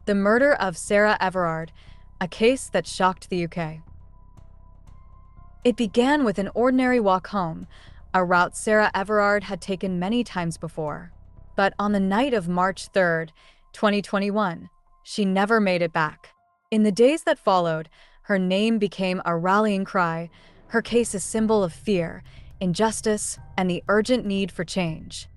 The murder of Sarah Everard, a case that shocked the UK. It began with an ordinary walk home, a route Sarah Everard had taken many times before. But on the night of March 3rd, 2021, she never made it back. In the days that followed, her name became a rallying cry, her case a symbol of fear, injustice, and the urgent need for change.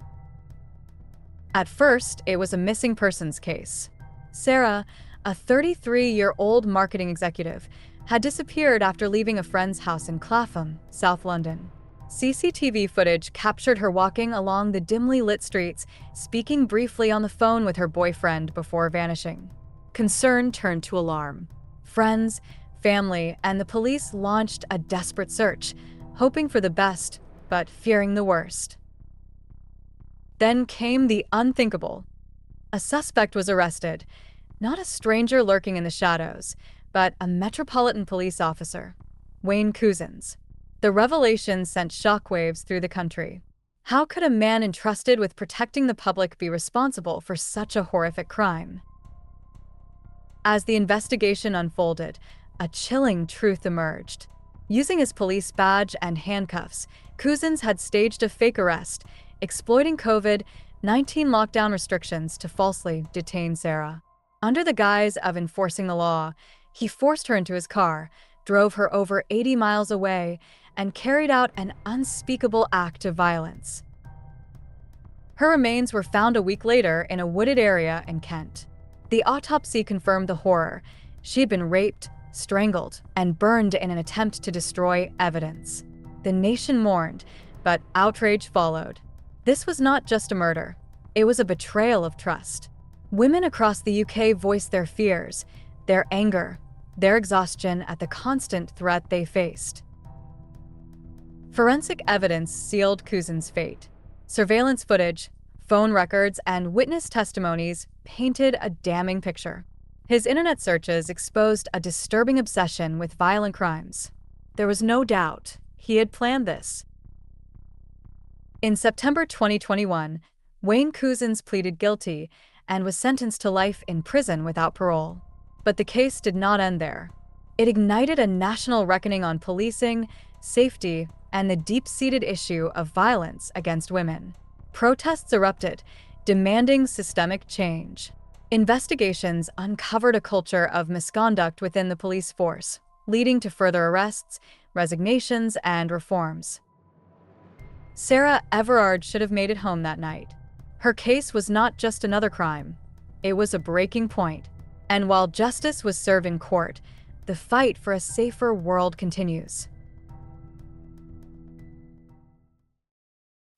At first, it was a missing persons case. Sarah, a 33-year-old marketing executive, had disappeared after leaving a friend's house in Clapham, South London. CCTV footage captured her walking along the dimly lit streets, speaking briefly on the phone with her boyfriend before vanishing. Concern turned to alarm. Friends, family, and the police launched a desperate search, hoping for the best, but fearing the worst. Then came the unthinkable. A suspect was arrested, not a stranger lurking in the shadows, but a Metropolitan Police officer, Wayne Couzens. The revelation sent shockwaves through the country. How could a man entrusted with protecting the public be responsible for such a horrific crime? As the investigation unfolded, a chilling truth emerged. Using his police badge and handcuffs, Couzens had staged a fake arrest, exploiting COVID-19 lockdown restrictions to falsely detain Sarah. Under the guise of enforcing the law, he forced her into his car, drove her over 80 miles away, and carried out an unspeakable act of violence. Her remains were found a week later in a wooded area in Kent. The autopsy confirmed the horror. She had been raped, strangled, and burned in an attempt to destroy evidence. The nation mourned, but outrage followed. This was not just a murder. It was a betrayal of trust. Women across the UK voiced their fears, their anger, their exhaustion at the constant threat they faced. Forensic evidence sealed Couzens' fate. Surveillance footage, phone records, and witness testimonies painted a damning picture. His internet searches exposed a disturbing obsession with violent crimes. There was no doubt he had planned this. In September 2021, Wayne Couzens pleaded guilty and was sentenced to life in prison without parole. But the case did not end there. It ignited a national reckoning on policing, safety, and the deep-seated issue of violence against women. Protests erupted, demanding systemic change. Investigations uncovered a culture of misconduct within the police force, leading to further arrests, resignations, and reforms. Sarah Everard should have made it home that night. Her case was not just another crime. It was a breaking point. And while justice was served in court, the fight for a safer world continues.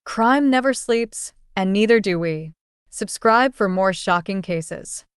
Crime never sleeps, and neither do we. Subscribe for more shocking cases.